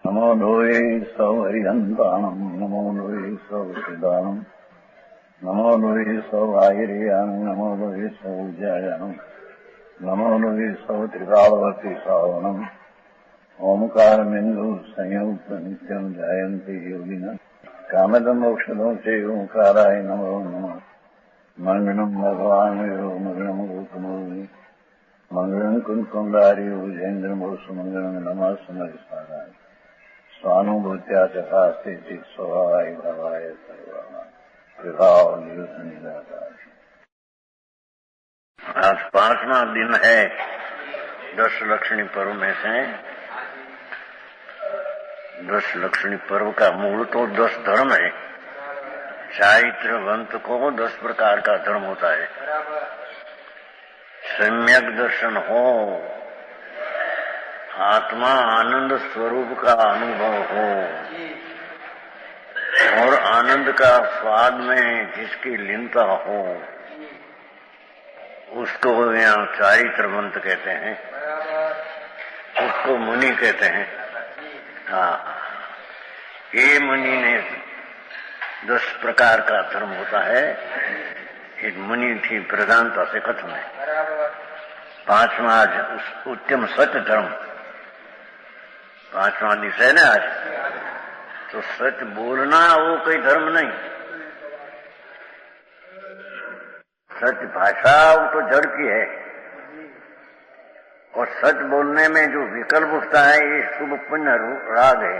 नमो लोये सौहरिहन्ताणम् नमो लोये सौहृदानम् नमो लोये सौभागिर्यानम् नमो लोये सौज्यायानम् नमो लोये सौत्रिकालवर्ति सावनम् ओंकारमिन्दु संयुक्त नित्यम् जायन्ति योगिनः कामदम् मोक्षदम् च ओंकाराय नमो नमः मंगलम् भगवान् यो मंगलम् गौतमोऽवि मंगलम् कुन्कुण्डारि उजेन्द्रमोसु मंगलम् नमः समरिसाराय स्वानुभूत्या चकास्ते स्वभावाय भावाय आज 5वां दिन है 10 लक्षणी पर्व में से। 10 लक्षणी पर्व का मूल तो 10 धर्म है। चारित्रवंत को 10 प्रकार का धर्म होता है। सम्यक दर्शन हो, आत्मा आनंद स्वरूप का अनुभव हो और आनंद का स्वाद में जिसकी लीनता हो उसको यहाँ चारित्रवंत कहते हैं, उसको मुनि कहते हैं। हाँ, ये मुनि ने 10 प्रकार का धर्म होता है। एक मुनि थी प्रधानता से कथन है। 5वां आज उत्तम सत्य धर्म। 5वां दिवस है ना आज। तो सच बोलना वो कोई धर्म नहीं। सच भाषा वो तो जड़ की है और सच बोलने में जो विकल्प उठता है ये शुभ पुण्य राग है।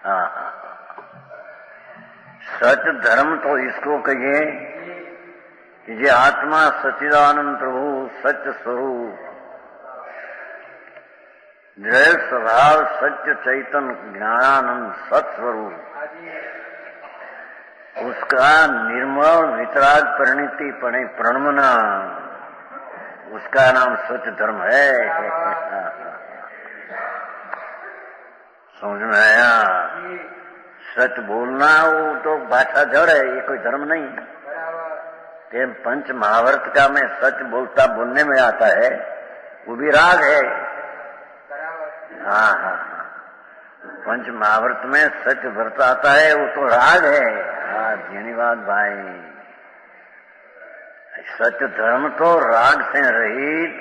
हाँ, सच धर्म तो इसको कहिए कि ये आत्मा सच्चिदानंद प्रभु सत्य स्वरूप जय स्वभाव सत्य चैतन्य ज्ञानानंद सत्स्वरूप उसका निर्मल वितराग परिणति पड़े प्रणमना, उसका नाम सत्य धर्म है। समझ में आया? सच बोलना वो तो भाषा जड़ है, ये कोई धर्म नहीं। कि पंच महाभारत का मैं सच बोलने में आता है वो भी राग है। हाँ हाँ, पंच महाभारत में सच व्रत आता है वो तो राग है। हाँ, धन्यवाद भाई। सच धर्म तो राग से रहित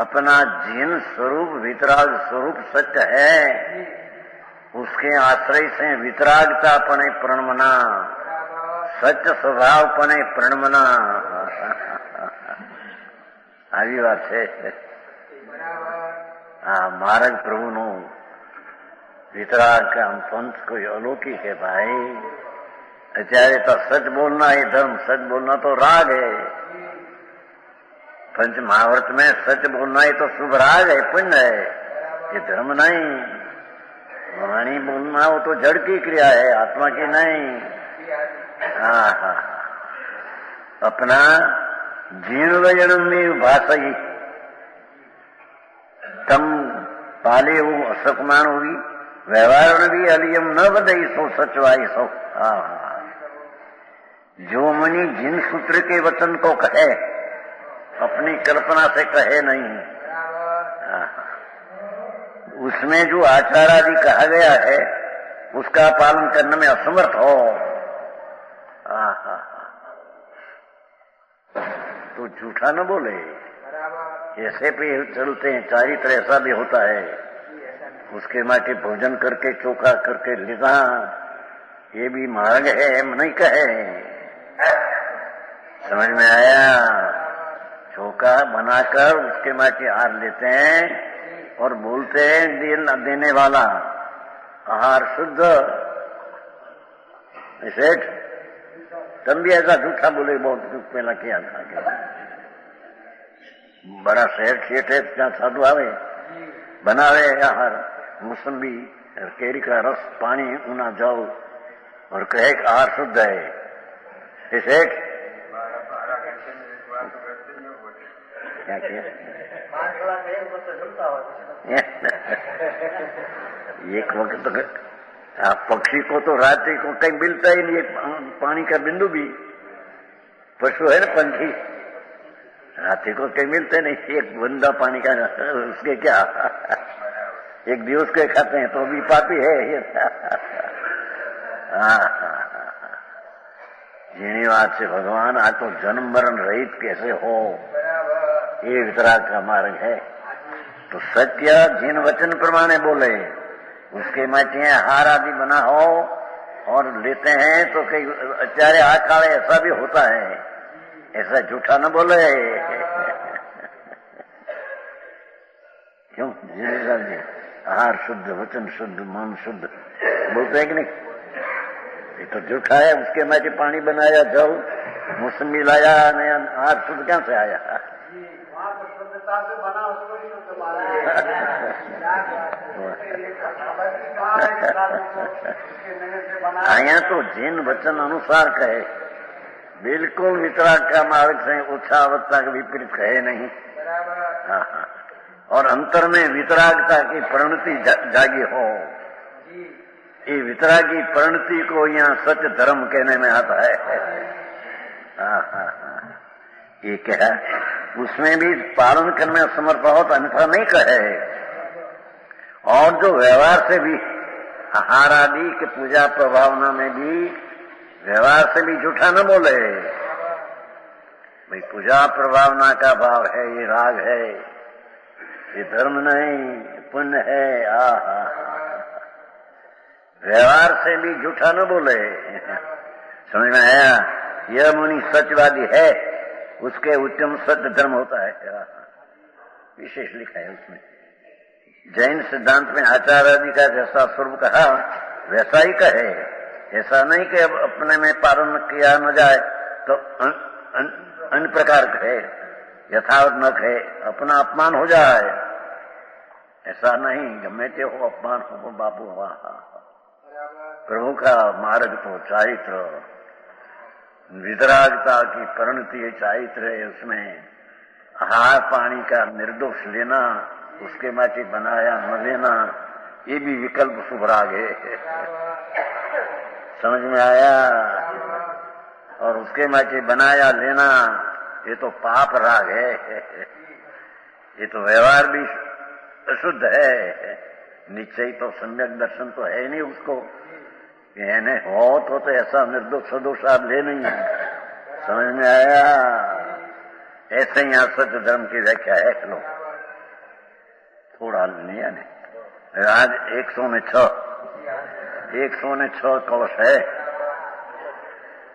अपना जिन स्वरूप वितराग स्वरूप सत्य है, उसके आश्रय से वितरागता पने प्रणमना, सत्य स्वभाव पने प्रणमना। આવી વાત છે। हाँ, महाराज प्रभु नो वितराग का हम पंथ कोई अलौकिक है भाई। अत्यारे तो सच बोलना है धर्म, सच बोलना तो राग है। पंच महाभारत में सच बोलना ही तो शुभ राग है, पुण्य है, ये धर्म नहीं। वाणी बोलना वो तो जड़ की क्रिया है, आत्मा की नहीं। हाँ हाँ, अपना जीण वजन में भाषा ही तम पाले वो असकमान होगी व्यवहार भी अलियम न बदई सो सचवाई सो। हाँ, जो मुनि जिन सूत्र के वचन को कहे अपनी कल्पना से कहे नहीं, उसमें जो आचार आदि कहा गया है उसका पालन करने में असमर्थ हो तो झूठा न बोले। ऐसे पे चलते हैं, चारित्र ऐसा भी होता है। उसके माटे भोजन करके चोखा करके लेना ये भी मार्ग है, नहीं कहे। समझ में आया? चोखा बनाकर उसके माटे आहार लेते हैं और बोलते हैं देने वाला आहार शुद्ध। सेठ तुम भी ऐसा झूठा बोले, बहुत पहला किया था। बड़ा सेठ है ત્યાં साधु आवे बनावे आहार मौसम्बी केरी का रस पानी उना जाओ और कहे कि आहार शुद्ध है। सेठ क्या किया? एक वक्त पक्षी को तो रात्रि को कहीं मिलता ही नहीं पानी का बिंदु भी। पशु है ना पंछी, हाथी को कहीं मिलते नहीं एक बूंदा पानी का, उसके क्या। एक दिवस के खाते हैं तो भी पापी है ये। जिन्हीं बात से भगवान आज तो जन्म मरण रहित कैसे हो, ये वितराग का मार्ग है। तो सत्य जिन वचन प्रमाणे बोले उसके माचे हार आदि बना हो और लेते हैं तो कई अचारे आकाले ऐसा भी होता है, ऐसा झूठा न बोले। क्यों जी आहार शुद्ध, वचन शुद्ध, मन शुद्ध बोलते हैं कि नहीं? ये तो झूठा है। उसके माचे पानी बनाया, जल मौसमी लाया, नया आहार शुद्ध कहां से आया? से बना उसको ही शुद्ध माना है। तो जिन वचन अनुसार कहे, बिल्कुल वितराग का मार्ग से उच्छावत्ता का विपरीत कहे नहीं। हाँ, और अंतर में वितरागता की परिणति जागी हो। ये वितरागी परिणति को यहाँ सत्य धर्म कहने में आता है। ये क्या है? उसमें भी पालन करने में समर्थ हो तो अन्यथा नहीं कहे। और जो व्यवहार से भी आहार आदि के पूजा प्रभावना में भी व्यवहार से भी झूठा न बोले। भाई पूजा प्रभावना का भाव है, ये राग है, ये धर्म नहीं पुण्य है। व्यवहार से भी झूठा न बोले। समझ में आया? यह मुनि सत्यवादी है, उसके उत्तम सत्य धर्म होता है। विशेष लिखा है उसमें। जैन सिद्धांत में आचार आदि का जैसा स्वरूप कहा वैसा ही कहे। ऐसा नहीं कि अब अपने में पालन किया न जाए तो अन्य प्रकार कहे, यथावत न कहे, अपना अपमान हो जाए। ऐसा नहीं, गमेते हो अपमान हो बाबू। प्रभु का मार्ग तो चारित्र, वितरागता की परिणति चारित्र है। उसमें आहार पानी का निर्दोष लेना, उसके माचे बनाया न लेना, ये भी विकल्प शुभ राग है। समझ में आया? और उसके माचे बनाया लेना ये तो पाप राग है। ये तो व्यवहार भी अशुद्ध है। निश्चय तो सम्यक दर्शन तो है नहीं उसको। कहने हो तो ऐसा निर्दोष सदोष आप ले नहीं। समझ में आया? ऐसे ही यहाँ सत्य धर्म की व्याख्या है। लो थोड़ा नहीं है। आज 106 कलश है।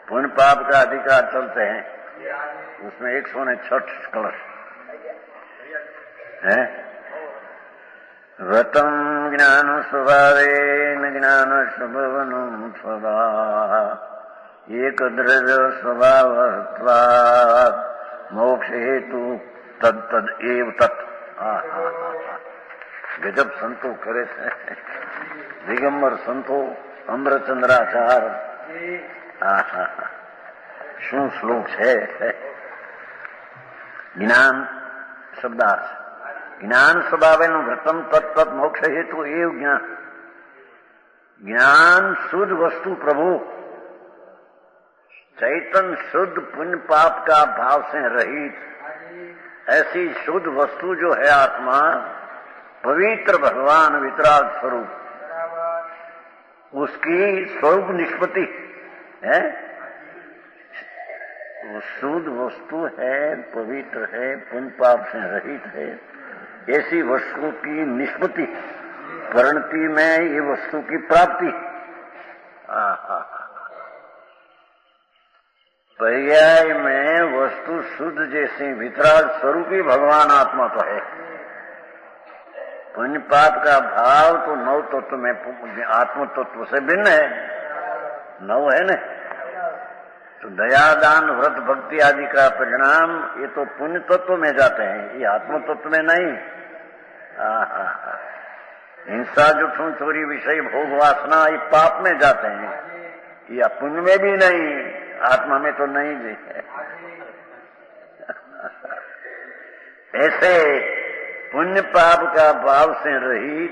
पुण्य पाप का अधिकार चलते हैं, उसमें 106 कलश है। व्रतम ज्ञान स्वभावेन ज्ञान स्वभावनं सदा एक द्रव्य स्वभावत्वात् मोक्ष हेतु तद एव तत्। गजब संतो करे थे दिगंबर संतो अमृतचंद्राचार। શું શ્લોક છે? જ્ઞાન શબ્દાર્થ જ્ઞાન સ્વભાવેનું વ્રતમ તત્તત મોક્ષ હેતુ એવ જ્ઞાન। ज्ञान शुद्ध वस्तु प्रभु, चैतन्य शुद्ध पुण्य पाप का भाव से रहित ऐसी शुद्ध वस्तु जो है आत्मा, पवित्र भगवान वितराग स्वरूप, उसकी स्वरूप निष्पत्ति है। वो शुद्ध वस्तु है, पवित्र है, पुण्य पाप से रहित है। ऐसी वस्तु की निष्पत्ति, परिणति में ये वस्तु की प्राप्ति। पर्याय में वस्तु शुद्ध जैसे वितराग स्वरूपी भगवान आत्मा तो है। पुण्य पाप का भाव तो नव तत्व में आत्म तत्व से भिन्न है। नव है न, तो दया दान व्रत भक्ति आदि का परिणाम ये तो पुण्य तत्व में जाते हैं, ये आत्म तत्व में नहीं। हिंसा जुठूं चोरी विषय भोग वासना ये पाप में जाते हैं, ये पुण्य में भी नहीं, आत्मा में तो नहीं भी है। ऐसे पुण्य पाप का भाव से रहित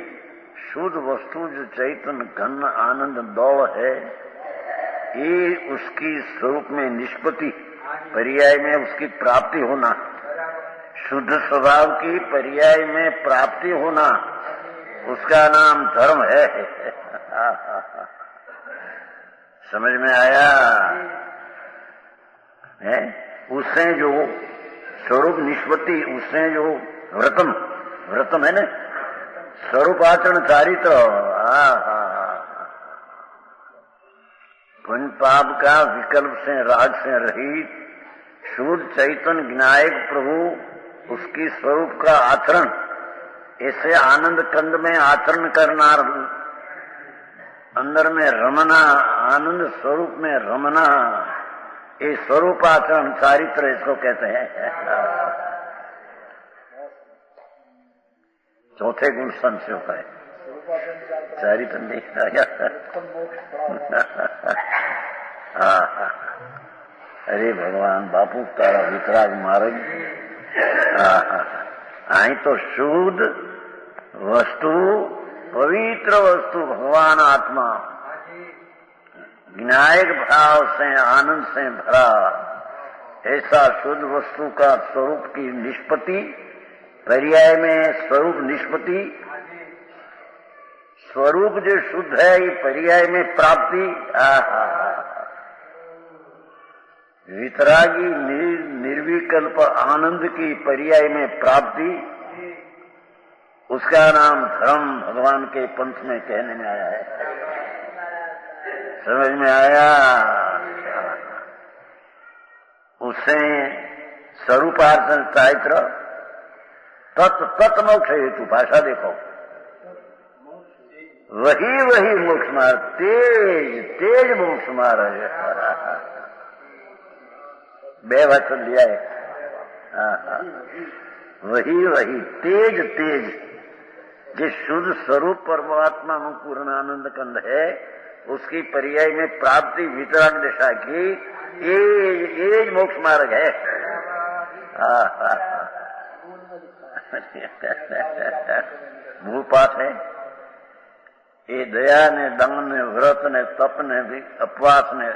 शुद्ध वस्तु जो चैतन्य घन आनंद दौड़ है, ये उसकी स्वरूप में निष्पत्ति, पर्याय में उसकी प्राप्ति होना, शुद्ध स्वभाव की पर्याय में प्राप्ति होना, उसका नाम धर्म है। समझ में आया है? उससे जो स्वरूप निष्पत्ति, उससे जो व्रतम है ना, स्वरूप आचरण चारित्र, पुण्य पाप का विकल्प से, राग से रहित शुद्ध चैतन्य विनायक प्रभु, उसकी स्वरूप का आचरण, ऐसे आनंद कंद में आचरण करना, अंदर में रमना, आनंद स्वरूप में रमना, ये स्वरूप आचरण चारित्र इसको कहते हैं। चौथे गुण संशय होता है, चारित्र नहीं। अरे भगवान बापू तारा वितराग मार्ग, आई तो शुद्ध वस्तु, पवित्र वस्तु भगवान आत्मा, विनायक भाव से, आनंद से भरा, ऐसा शुद्ध वस्तु का स्वरूप की निष्पत्ति, पर्याय में स्वरूप निष्पत्ति, स्वरूप जो शुद्ध है, ये पर्याय में प्राप्ति, वितरागी निर्विकल्प आनंद की पर्याय में प्राप्ति, उसका नाम धर्म भगवान के पंथ में कहने में आया है। समझ में आया? उससे स्वरूपार्चन चारित्र, तत् मोक्ष हेतु, भाषा देखो, वही मोक्ष मार्ग, तेज मोक्ष मार्ग, बे वचन लिया है। वही तेज, जिस शुद्ध स्वरूप परमात्मा में पूर्ण आनंद कंद है, उसकी पर्याय में प्राप्ति वितराग दशा की, ये मोक्ष मार्ग है। मूल पाठ है ये। दया ने, दान ने, व्रत ने, तप ने, उपवास ने,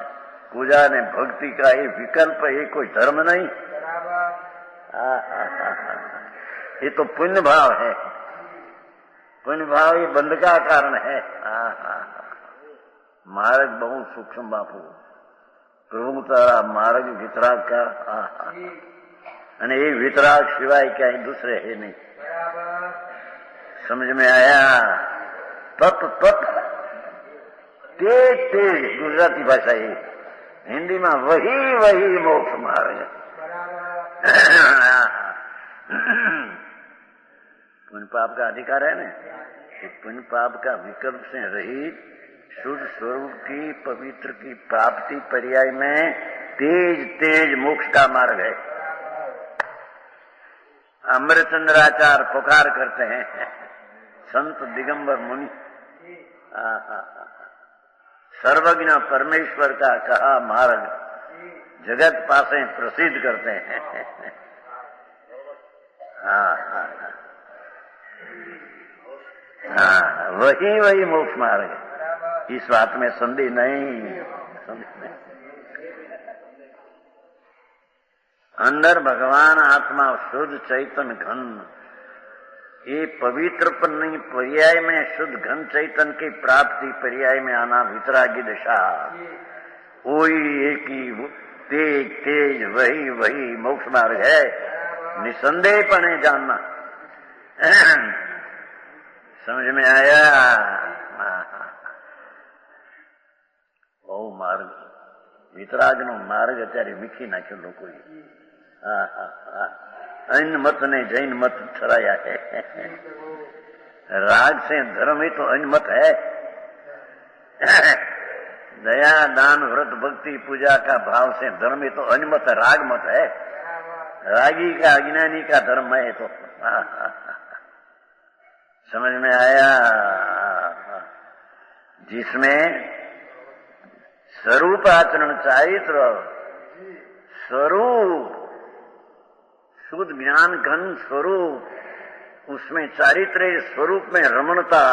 पूजा ने, भक्ति का ये विकल्प, ये कोई धर्म नहीं। ये तो पुण्य भाव है। पुण्य भाव ये बंध का कारण है। मार्ग बहुत सूक्ष्म बापू, प्रभु तारा मार्ग वितराग का, અને એ વિતરાગ સિવાય ક્યાંય दूसरे है नहीं। समझ में आया? तत् तेज गुजराती भाषा है, हिंदी में वही मोक्ष मार्ग। पुण्य पाप का अधिकार है ना, पुण्य पाप का विकल्प से रहित शुद्ध स्वरूप की, पवित्र की प्राप्ति पर्याय में तेज मोक्ष का मार्ग है। अमृतचंद्राचार्य पुकार करते हैं, संत दिगंबर मुनि सर्वज्ञ परमेश्वर का कहा मार्ग जगत पासे प्रसिद्ध करते हैं। वही मोक्ष मार्ग है। इस बात में संदेह नहीं। अंदर भगवान आत्मा शुद्ध चैतन्य घन, ये पवित्र पर्याय में शुद्ध घन चैतन्य की प्राप्ति पर्याय में आना वितरागी दशा, वही एक ही तेज वही मोक्ष मार्ग है। निसंदेहपणे जानना। समझ में आया? ओ मार्ग वितराग नो मार्ग अत्यारे वीखी नाख्यो लोकोए। अन्य मत ने जैन मत ठहराया है। राग से धर्म ही तो अन्य मत है। दया दान व्रत भक्ति पूजा का भाव से धर्म ही तो अन्य मत है, राग मत है। रागी का अज्ञानी का धर्म है तो। समझ में आया? जिसमें स्वरूप आचरण चारित्र, स्वरूप शुद्ध ज्ञान घन स्वरूप, उसमें चारित्र स्वरूप में रमणता,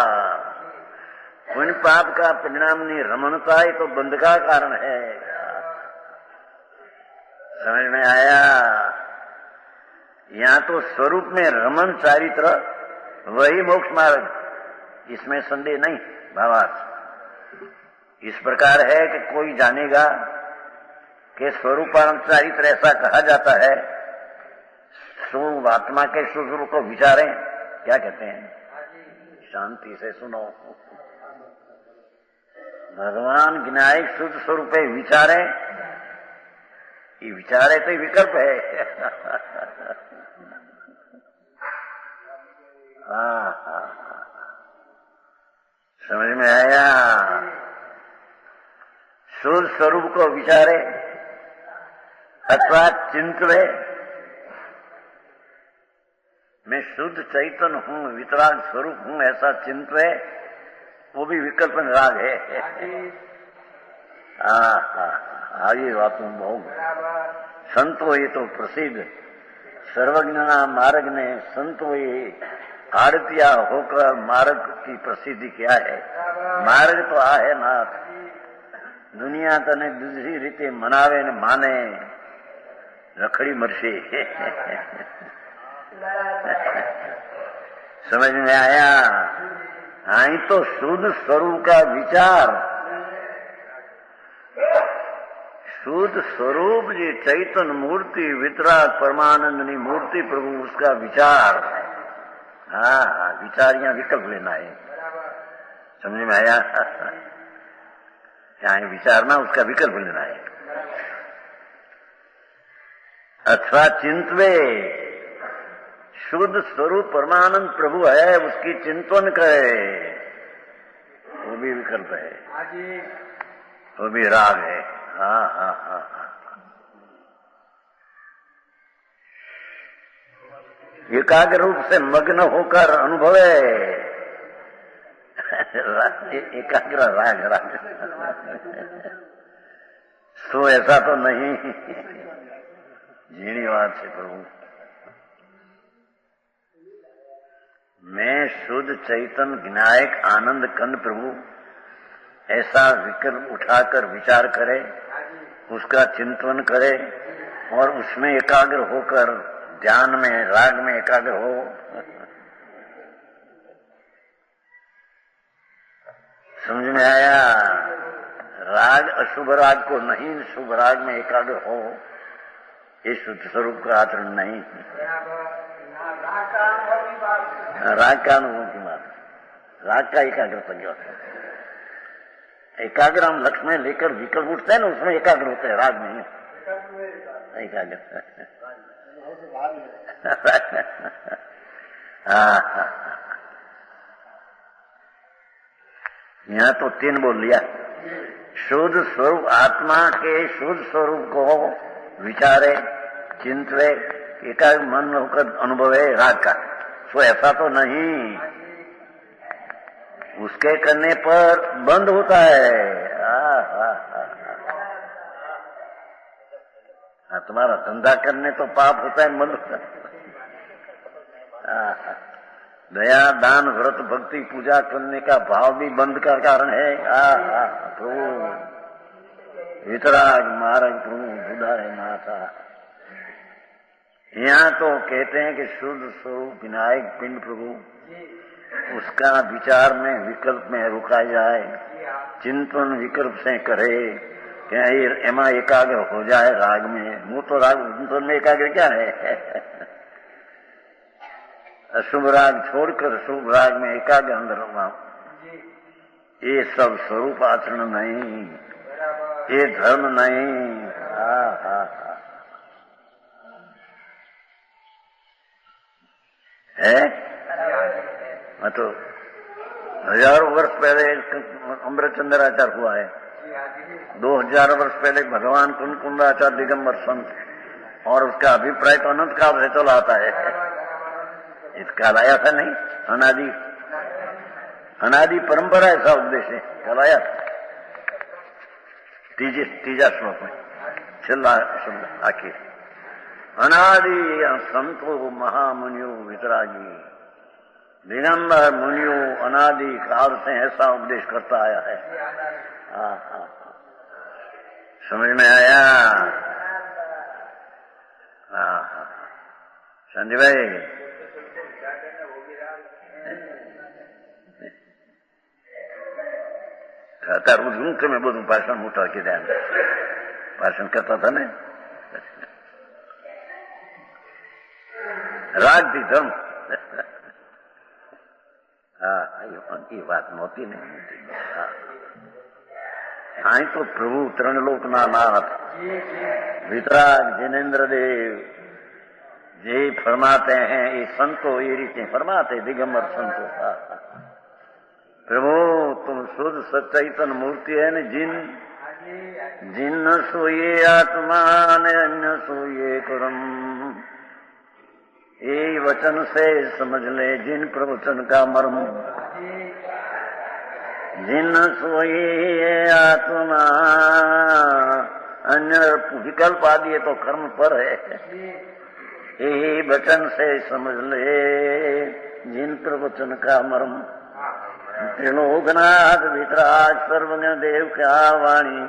पुण्य पाप का परिणाम नहीं, रमणता ही तो बंध का कारण है। समझ में आया? यहाँ तो स्वरूप में रमन चारित्र वही मोक्ष मार्ग, इसमें संदेह नहीं। भावार्थ इस प्रकार है कि कोई जानेगा कि स्वरूपाचारित्र ऐसा कहा जाता है, स्वरूप आत्मा के स्वरूप को विचारें। क्या कहते हैं? शांति से सुनो। भगवान विनायक शुद्ध स्वरूप विचारे, ये विचारे तो विकल्प है। समझ में आया? शुद्ध स्वरूप को विचारे अथवा चिंतवे, मैं शुद्ध चैतन्य हूँ, वितराग स्वरूप हूँ, ऐसा चिंतवे, वो भी विकल्प राग है। आगे बात बहुत संतो ये तो प्रसिद्ध सर्वज्ञ मार्ग ने संतो ये आड़तिया होकर मार्ग की प्रसिद्धि क्या है? मार्ग तो आ है ना, दुनिया तने दूसरी रीते मनावे ने माने रखड़ी मरसे। समझ में आया? हाँ, तो शुद्ध स्वरूप का विचार, शुद्ध स्वरूप जी चैतन्य मूर्ति वितराग परमानंदनी मूर्ति प्रभु, उसका विचार। हाँ, विचारियां विकल्प लेना है। समझ में आया? चाहे विचारना, उसका विकल्प लेना है। अथवा चिंतवे, शुद्ध स्वरूप परमानंद प्रभु है, उसकी चिंतन करे, वो भी विकल्प है, वो भी राग है। हाँ। एकाग्र रूप से मग्न होकर अनुभवे, एकाग्र राग। सो ऐसा तो नहीं, झीणी बात है प्रभु। मैं शुद्ध चैतन्य विनायक आनंद कंद प्रभु, ऐसा विकल्प उठाकर विचार करे, उसका चिंतन करे और उसमें एकाग्र होकर ध्यान में राग में एकाग्र हो। समझ में आया? राग अशुभ राग को नहीं, शुभ राग में एकाग्र हो, ये शुद्ध स्वरूप का आचरण नहीं। राग का अनुभव की बात, राग का एकाग्र संयोग है। एकाग्र हम लक्ष्य में लेकर विकल्प उठते हैं ना, उसमें एकाग्र होते हैं, राग नहीं एकाग्र। यहाँ तो 3 बोल लिया। शुद्ध स्वरूप आत्मा के शुद्ध स्वरूप को विचारे, चिंतवे, एकाग्र मन होकर अनुभवे राग का। सो ऐसा तो नहीं, उसके करने पर बंद होता है। तुम्हारा धंधा करने तो पाप होता है, बंद होता है। दया दान व्रत भक्ति पूजा करने का भाव भी बंद का कारण है। प्रभु वितराग मार्ग प्रभु बुधारे माता। यहाँ तो कहते हैं कि शुद्ध स्वरूप विनायक पिंड प्रभु, उसका विचार में विकल्प में रुका जाए, चिंतन विकल्प से करे, क्या एमा एकाग्र हो जाए राग में। मुंह तो राग चिंतन में एकाग्र क्या है? अशुभ राग छोड़कर शुभ राग में एकाग्र अंदर हुआ, ये सब स्वरूप आचरण नहीं, ये धर्म नहीं। है तो 1000 वर्ष पहले अमृतचंद्राचार्य हुआ है, 2000 वर्ष पहले भगवान कुंकुंदाचार्य दिगंबर संत, और उसका अभिप्राय तो अनंत काल से चला आता है। इसका लाया था नहीं, अनादि परंपरा ऐसा उपदेश है, कलाया तीजा श्लोक में छेल्ला शब्द आखिर, अनादि संतो महामुनियो वितरागी, दिगंबर मुनियों अनादि काल से ऐसा उपदेश करता आया है। समझ में आया? संजय भाई અત્યારે હું તમે બધું ભાષણ મોટા કીધા ભાષણ કરતા હતા ને રાજથી ધર્મ હા એ વાત નહોતી ને અહીં તો પ્રભુ ત્રણ લોકના નાથ વિતરાગ जिनेन्द्र देव જે ફરમાતે हैं ये संतो ये रीते फरमाते दिगंबर संतो प्रभु तुम शुद्ध सचैतन मूर्ति है न जिन सोये आत्मा ने अन्य सोये करम ये वचन से समझ ले जिन प्रवचन का मर्म जिन सोये आत्मा अन्य विकल्प आदि तो कर्म पर है यही वचन से समझ ले जिन प्रवचन का मर्म त्रिलोकनाथ वितराग सर्वज्ञ देव क्या वाणी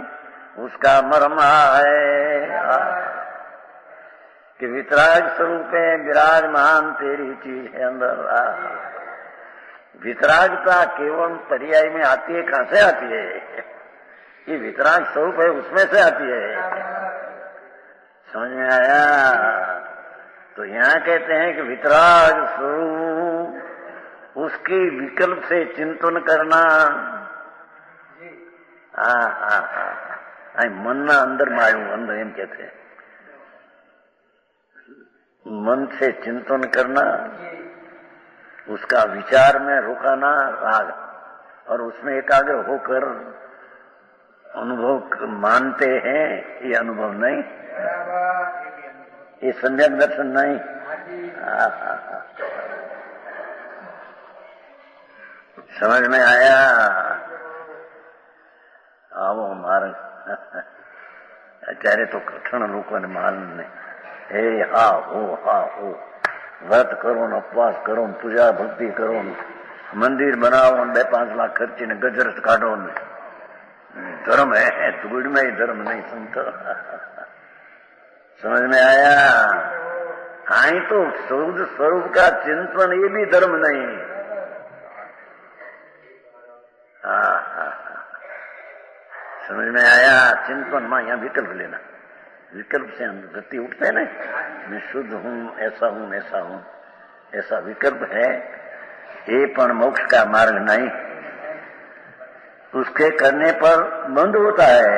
उसका मर्म है कि वितराग स्वरूप विराजमान तेरी चीज है अंदर वितरागता केवल पर्याय में आती है कहां से आती है ये वितराग स्वरूप है उसमें से आती है समझ में आया तो यहाँ कहते हैं कि वितराग स्वरूप उसकी विकल्प से चिंतन करना मन ना अंदर मारू अंदर एम कहते हैं मन से चिंतन करना उसका विचार में रुकाना राग और उसमें एकाग्र होकर अनुभव मानते हैं ये अनुभव नहीं ये सम्यक दर्शन नहीं समझ में आया આવો માર્ગ અત્યારે તો કઠણ લોકોને માલ ને હે હા હો વ્રત કરો ને ઉપવાસ કરો ને પૂજા ભક્તિ કરો ને મંદિર બનાવો ને 2-5 લાખ ખર્ચીને ગજરસ કાઢો ને धर्म है धूड़ में ही धर्म नहीं सुनता समझ में आया आई तो शुद्ध स्वरूप का चिंतन ये भी धर्म नहीं समझ में आया चिंतन में यहाँ विकल्प लेना विकल्प से हम वृत्ति उठते हैं ना मैं शुद्ध हूँ ऐसा हूँ ऐसा हूँ ऐसा विकल्प है ये पण मोक्ष का मार्ग नहीं उसके करने पर बंद होता है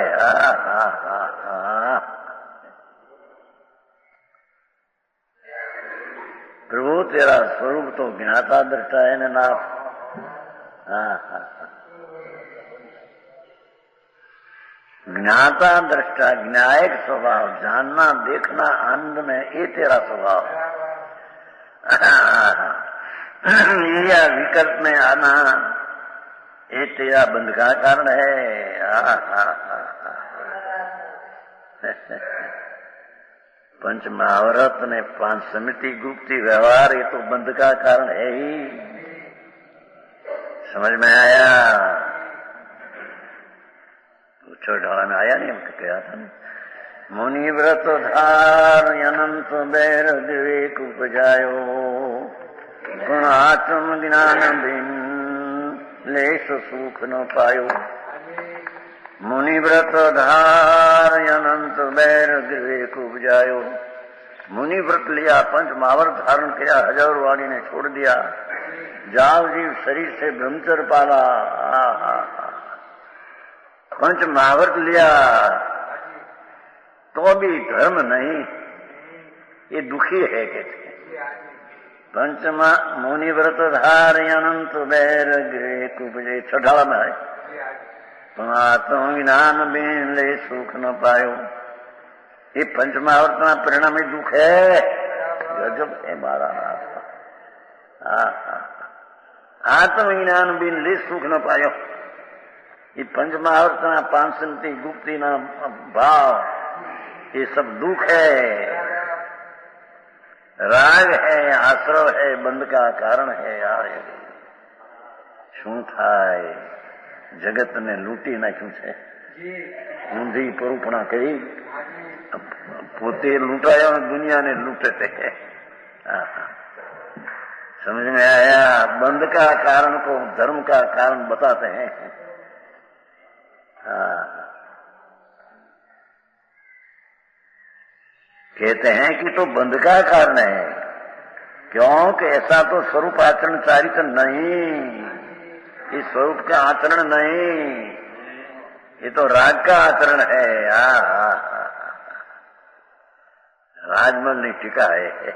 प्रभु तेरा स्वरूप तो ज्ञाता दृष्टा है ना ज्ञाता दृष्टा ज्ञायक स्वभाव जानना देखना आनंद में ये तेरा स्वभाव या विकल्प में आना ये तेरा बंध का कारण है पंच महाव्रत ने 5 समिति गुप्ती व्यवहार ये तो बंध का कारण है ही समझ में आया ढाला में आया नहीं हमको क्या था मुनि व्रत धार अनंत बैर विवेक उपजायो गुण आत्म ज्ञान बिन लेश सुख न पायो मुनि व्रत धार अनंत बैर विवेक उपजायो मुनि व्रत लिया पंच महाव्रत धारण किया 1000 वाणी ने छोड़ दिया जाव जीव शरीर से ब्रह्मचर्य पाला पंच महाव्रत लिया तो भी धर्म नहीं ये दुखी है कहते पंचमा मुनि व्रत धार अनंत बैर विवेक उपजे 6 में है आत्म ज्ञान बिन ले सुख न पायो ये पंच महाव्रत का परिणाम ही दुख है गजब है मारा आत्म ज्ञान बिन ले सुख न पायो ये पंच महाव्रत 5 समिति गुप्ती ना भाव ये सब दुख है राग है आश्रव है बंध का कारण है यार शू थाय जगत ने लूटी नाख्યું છે ઊંધી પરૂપણા કરી પોતે લૂંટાયા और दुनिया ने लूटे थे समझ में आया बंध का कारण को धर्म का कारण बताते हैं कहते हैं कि तो बंध का कारण है, क्योंकि ऐसा तो स्वरूप आचरण चारित्र नहीं, इस स्वरूप का आचरण नहीं, ये तो राग का आचरण है। राजमल ने टीका है,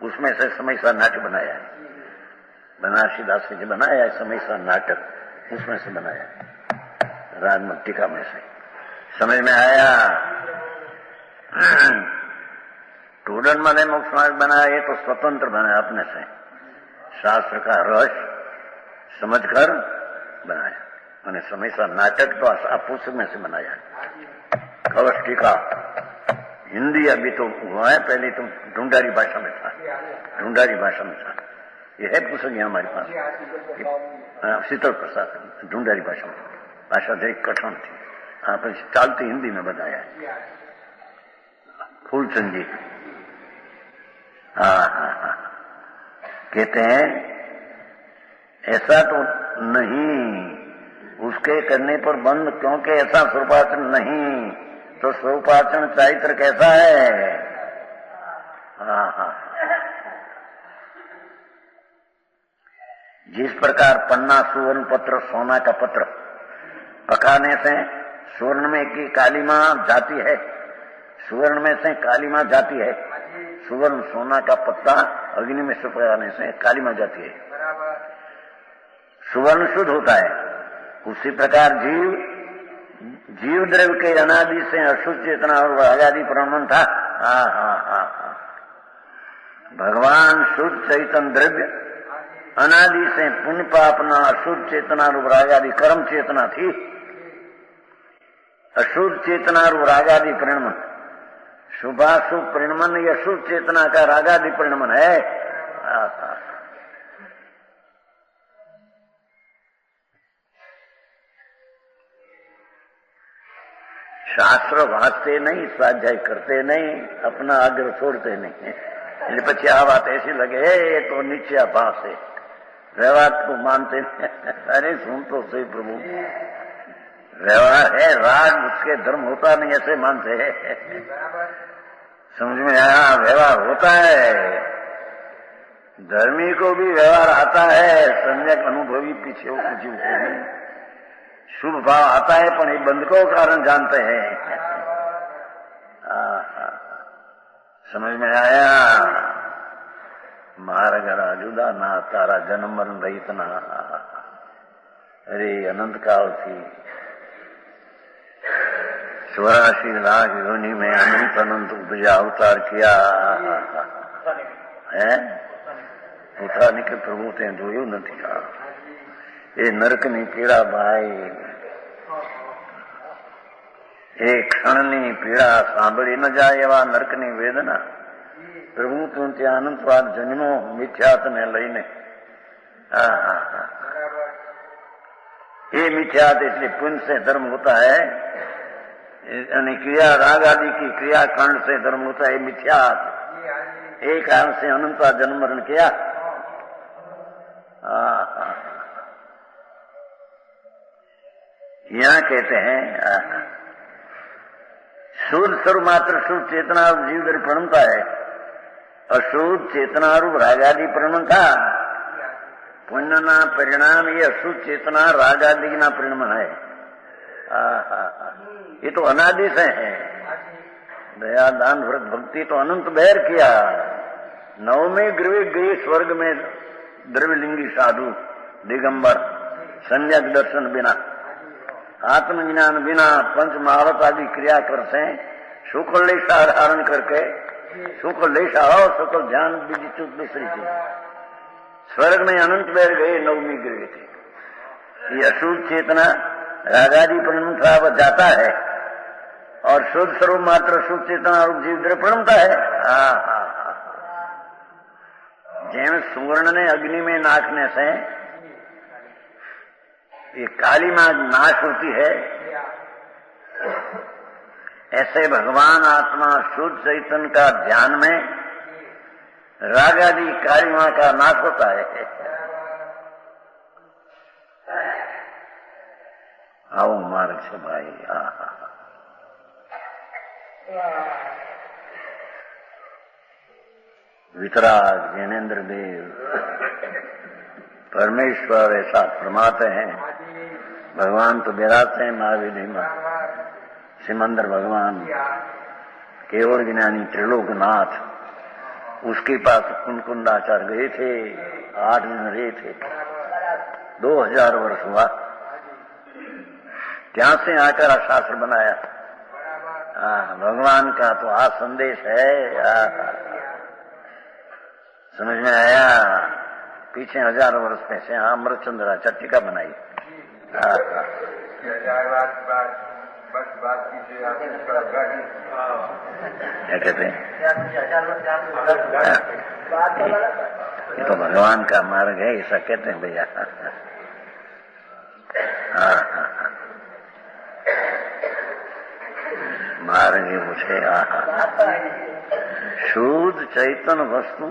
उसमें से समय सा नाटक बनाया है, बनारसी दास ने जो बनाया है समय सा नाटक, उसमें से बनाया है राजमल टीका में से। समझ में आया? स्टूडेंट मैंने मोक्ष मार्ग बनाया, ये तो स्वतंत्र बनाया अपने से, शास्त्र का रहस्य समझकर बनाया। मैंने समय सा नाटक तो आप पुस्तक में से बनाया है। कवच टीका हिंदी अभी तो हुआ है, पहले तो ढूंढारी भाषा में था, ढूंढारी भाषा में था। ये है पुस्तक यहाँ हमारे पास, शीतल प्रसाद ढूंढारी भाषा में, भाषा जरी कठिन थी, आपने चालती हिंदी में बताया है। फूलचंद जी कहते हैं ऐसा तो नहीं, उसके करने पर बंद, क्योंकि ऐसा स्वरूपाचरण नहीं, तो स्वरूपाचरण चारित्र कैसा है? जिस प्रकार पन्ना सुवर्ण पत्र सोना का पत्र पकाने से स्वर्ण में की कालीमा जाती है, सुवर्ण में से कालीमा जाती है, सुवर्ण सोना का पत्ता अग्नि में से पकाने से कालीमा जाती है, सुवर्ण शुद्ध होता है। उसी प्रकार जीव द्रव्य के अनादि से अशुद्ध चेतना और आजादी प्रमाण था। भगवान शुद्ध चैतन्य द्रव्य अनादि से पुण्य पापना अशुद्ध चेतना रूप रागादि कर्म चेतना थी। अशुद्ध चेतना रूप रागादि परिणमन, शुभाशुभ परिणमन या शुद्ध चेतना का रागादि परिणमन है। शास्त्र वाँचते नहीं, स्वाध्याय करते नहीं, अपना आग्रह छोड़ते नहीं, એટલે પછી આ વાત ऐसी लगे ये तो नीचे भाव है, व्यवहार को मानते नहीं। अरे सुन तो सही प्रभु, व्यवहार है राग, उसके धर्म होता नहीं ऐसे मानते हैं। समझ में आया? व्यवहार होता है, धर्मी को भी व्यवहार आता है, सम्यक अनुभवी पीछे जीव को भी शुभ भाव आता है, पर ये बंध को कारण जानते हैं। समझ में आया? मारा गरा जुदा ना तारा जन्म मरण रहित ना। अरे अनंत काल थी 84 लाख योनि में अनंत अनंत उपजा अवतार किया है। પોતાની કે પ્રભુ તે જોયું નથી, એ નરકની પીડા ભાઈ, એ ક્ષણની પીડા સાંભળી ન જાય એવા નરકની વેદના પ્રભુ તું ત્યાં અનંતવાદ જન્મો મિથ્યાતને લઈને। ये मिथ्यात इसलिए पुण्य से धर्म होता है, यानी क्रिया राग आदि की क्रिया कांड से धर्म होता है मिथ्यात। एक कारण से अनंतवाद जन्म मरण किया। यहाँ कहते हैं शुद्ध स्वरूप मात्र शुद्ध चेतना जीव दर प्रणमता है, अशुद्ध चेतना रूप रागादि प्रणम था। पुण्य ना परिणाम ये अशुद्ध चेतना रागादि ना परिणाम है। ये तो अनादि से है। दया दान व्रत भक्ति तो अनंत बहर किया। नवमे गृह गए स्वर्ग में द्रव्यलिंगी साधु दिगंबर संज्ञक दर्शन बिना आत्मज्ञान बिना पंच महावत आदि क्रिया करते शुक्ल लेशा धारण करके शुक्ल लेशा और शुक्ल ध्यान बीजी चुप दूसरी चीज स्वर्ग में अनंत बैर गए नवमी गृह थे। ये अशुद्ध चेतना रागादि प्रणमता वह जाता है और शुद्ध स्वरूप मात्र शुद्ध चेतना रूप जीव द्रव्य प्रणमता है। जेम सुवर्ण ने अग्नि में नाखने से ये काली मां नाश होती है, ऐसे भगवान आत्मा शुद्ध चैतन्य का ध्यान में राग आदि काली मां का नाश होता है। आओ मार्ग से भाई। वितराग ज्ञानेन्द्र देव परमेश्वर ऐसा फरमाते हैं। भगवान तो विराते हैं महावीर में, सिमंदर भगवान केवल ज्ञानी त्रिलोकनाथ, उसके पास कुंकुंडाचार्य गए थे, 8 दिन रहे थे, 2000 वर्ष हुआ। क्या से आकर शास्त्र बनाया। भगवान का तो आ संदेश है। समझ में आया। पीछे 1000 वर्ष में से अमृतचंद्रा चट्टिका बनाई। क्या कहते हैं? ये तो भगवान का मार्ग है, ऐसा कहते हैं भैया। मार्ग ही मुझे शुद्ध चैतन्य वस्तु,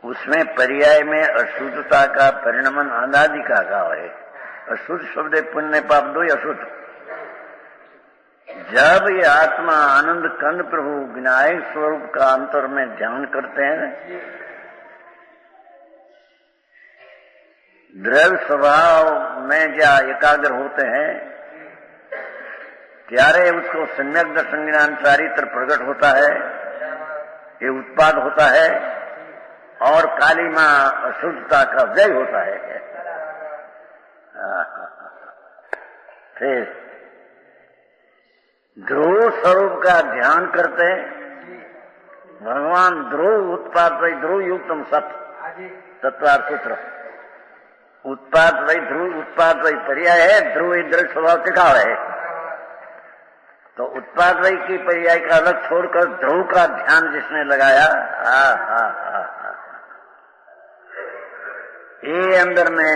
उसमें पर्याय में अशुद्धता का परिणमन अनादि का भाव है। अशुद्ध शब्द पुण्य पाप दो अशुद्ध। जब ये आत्मा आनंद कंद प्रभु विनायक स्वरूप का अंतर में ध्यान करते हैं, द्रव्य स्वभाव में क्या एकाग्र होते हैं, त्यारे उसको सम्यक दर्शन ज्ञान चारित्र प्रकट होता है, ये उत्पाद होता है और काली मां अशुद्धता का व्यय होता है। फिर ध्रुव स्वरूप का ध्यान करते हैं। भगवान ध्रुव उत्पाद वही ध्रुव युक्तम सत्य तत्वार्थ सूत्र। उत्पाद वही ध्रुव, उत्पाद वही पर्याय है, ध्रुव इंद्र स्वभाव टिकाव है। तो उत्पाद वही की पर्याय का अलग छोड़कर ध्रुव का ध्यान जिसने लगाया, ये अंदर में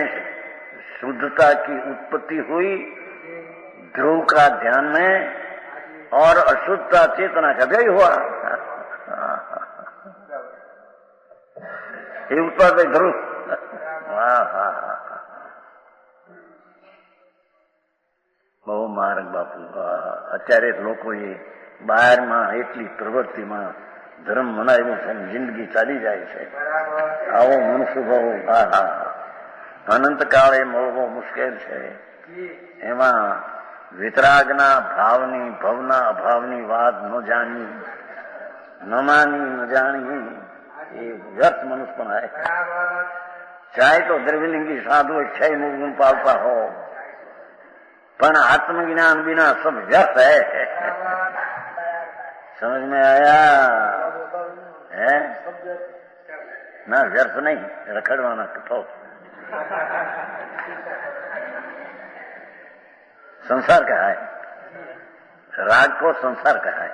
शुद्धता की उत्पत्ति हुई ध्रुव का ध्यान में, और अशुद्धता चेतना का व्यय हुआ। ये उत्पाद ध्रुव। બહુ માર્ગ બાપુ। અત્યારે લોકો એ બહારમાં એટલી પ્રવૃત્તિમાં ધર્મ મનાવ્યું છે, જિંદગી ચાલી જાય છે। આવો મનુષ્ય ભાવ અનંત કાળે મળવો મુશ્કેલ છે। એમાં વિતરાગના ભાવની ભવના અભાવની વાત ન જાણી, ન માની, ન જાણી, એ વ્યર્થ મનુષ્યપણ है। चाहे तो द्रव्यलिंगी साधु इच्छा निर्गुण पालता हो, पर आत्मज्ञान बिना सब व्यर्थ है। समझ में आया है ना? व्यर्थ नहीं, रखड़वाना कठोर। संसार का है, राग को संसार का है।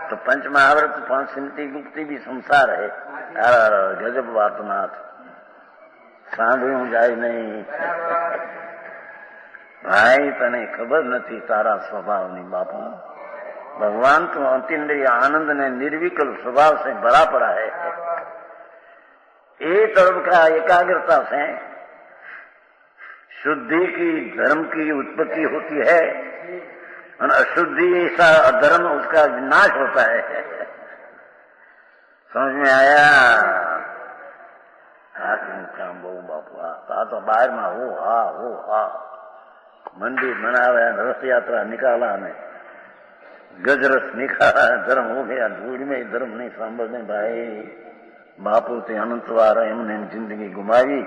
तो पंच महाव्रत 5 सिमती गुप्ती भी संसार है। गजब बातनाथ સાંભળ્યું જાય નહીં ભાઈ, તને ખબર નથી તારા સ્વભાવની બાપા। भगवान तो अतीन्द्रिय आनंद ने निर्विकल्प स्वभाव से भरा पड़ा है। एक तरफ का एकाग्रता से शुद्धि की धर्म की उत्पत्ति होती है और अशुद्धि ऐसा अधर्म उसका विनाश होता है। समझ में आया? काम बहु बापू तो बाहर में हो मंदिर बनावे, रथ यात्रा निकाला ने गजरस निकाला, धर्म हो गया। धूड़ में धर्म नहीं सांभने भाई। बापू ते अनंत वार एमने जिंदगी गुमावी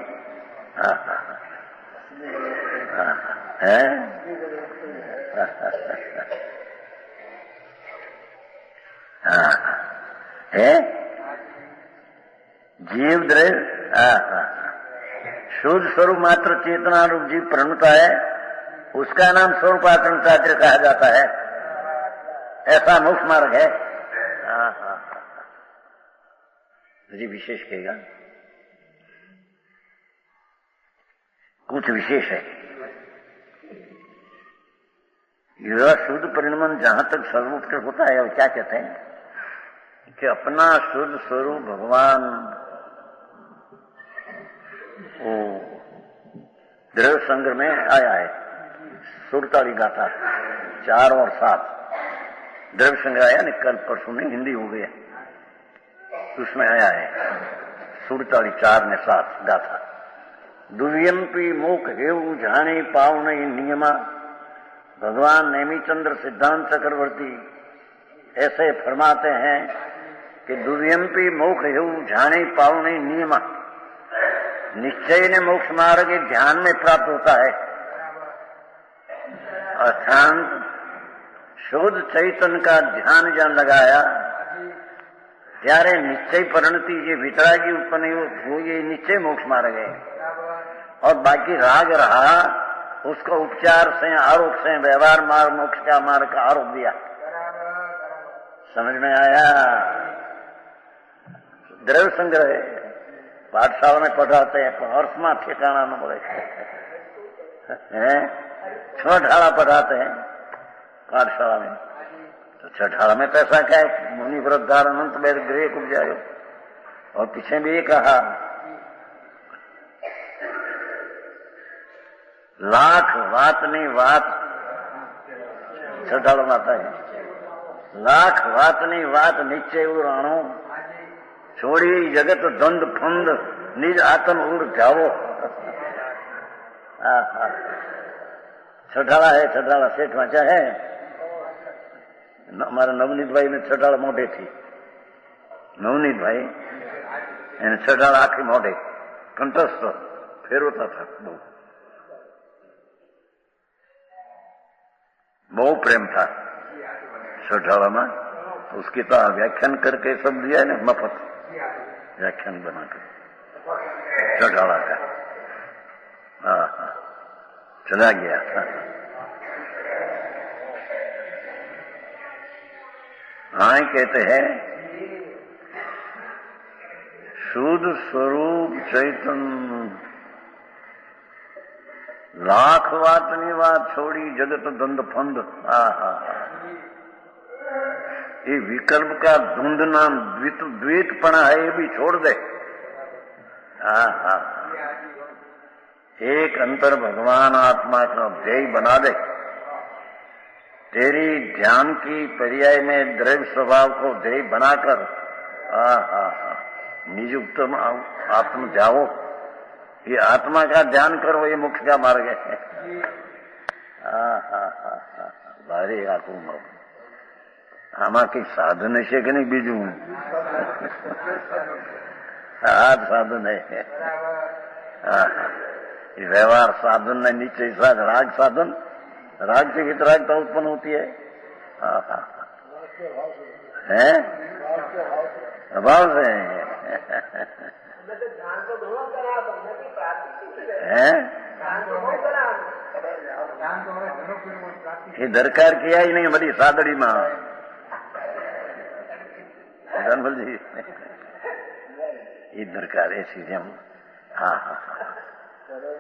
है जीव द्रव्य शुद्ध स्वरूप मात्र चेतना रूप जीव प्रणता है, उसका नाम स्वरूपाचरण चार्य कहा जाता है। ऐसा मुख्य मार्ग है। जी विशेष कहेगा, कुछ विशेष है। यह शुद्ध परिणमन जहां तक सर्वोत्कृष्ट होता है, क्या कहते हैं कि अपना शुद्ध स्वरूप भगवान वो द्रव्य संग्रह में आया है। सुरताली गाथा 4 और 7 द्रव्य संग्रह आया ना, कल परसों नहीं हिंदी हो गया, उसमें आया है सुरताली 4 ने 7 गाथा। दुर्यंपी मुख हेऊ जाने पाव नहीं नियमा, भगवान नेमीचंद्र सिद्धांत चक्रवर्ती ऐसे फरमाते हैं कि दुर्यंपी मोक्ष हेऊ जाने पाव नहीं नियमा, निश्चय ने मोक्ष मार्ग ध्यान में प्राप्त होता है। अशांत शुद्ध चैतन्य का ध्यान जहां लगाया ત્યારે निश्चय परिणति ये वितरागी उत्पन्न हो, ये निश्चय मोक्ष मार्ग है। और बाकी राग रहा उसको उपचार से आरोप से व्यवहार मार्ग मोक्ष का मार्ग का आरोप दिया। समझ में आया? द्रव्य संग्रह पाठशाला में पढ़ाते हैं, अर्थ ठिकाना न बोले छठाड़ा पढ़ाते हैं पाठशाला में, तो छठाड़ा में पैसा क्या है? मुनि व्रतधार अनंत वेद गृह कुछ जायो। और पीछे भी ये कहा लाख वात नहीं वात, छठाड़ा में आता है लाख वात नहीं वात नीचे उड़ाणो, छोड़ी जगत द्वंद फंद निज आत्म उड़ जाओ। छठाड़ा है, छठाड़ा सेठ वाचा है। हमारा नवनीत भाई ने छठाड़ा मोઢે थी, नवनीत भाई એને છઠાળા આખી મોઢે કંઠસ્થ ફેરવતા था। बहु प्रेम था छठाड़ा में, उसकी तो व्याख्यान करके सब दिया है ना, मफत व्याख्यान बनाकर छठाड़ा का। चला गया था। हाँ कहते हैं शुद्ध स्वरूप चैतन्य लाख वात नहीं बात छोड़ी जगत द्वंद फंद। ये विकल्प का धुंध नाम द्वैतपना है, ये भी छोड़ दे। एक अंतर भगवान आत्मा का ध्येय बना दे। तेरी ध्यान की पर्याय में द्रव्य स्वभाव को ध्येय बनाकर निजुक्त आत्म जाओ। ये आत्मा का ध्यान करो, ये मोक्ष का मार्ग है। भारी आखू आमा कई साधन है कि नहीं? बीजू हाथ साधन है। व्यवहार साधन ने नीचे राग साधन, राग से वितरागता उत्पन्न होती है। अभाव से ये दरकार किया ही नहीं बड़ी सादड़ी में धनबल जी, ये दरकार ऐसी जेम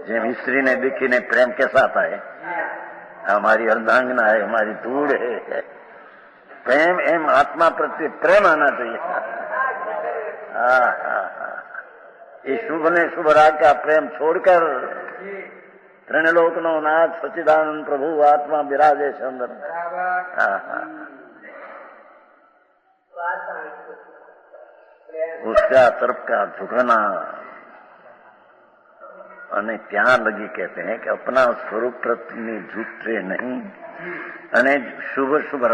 जेम स्त्री ने दिखी ने प्रेम के साथ आए, हमारी अर्धांगना है, हमारी धूड़ है, प्रेम एम आत्मा प्रति प्रेम आना चाहिए। ये शुभ ने शुभ राग का प्रेम छोड़कर त्रिलोक नो नाथ सच्चिदानंद प्रभु आत्मा विराजे सुंदर। उसका तरफ का झुकना અને ત્યાં લગી कहते हैं कि अपना स्वरूप प्रति झुकते नहीं। અને शुभ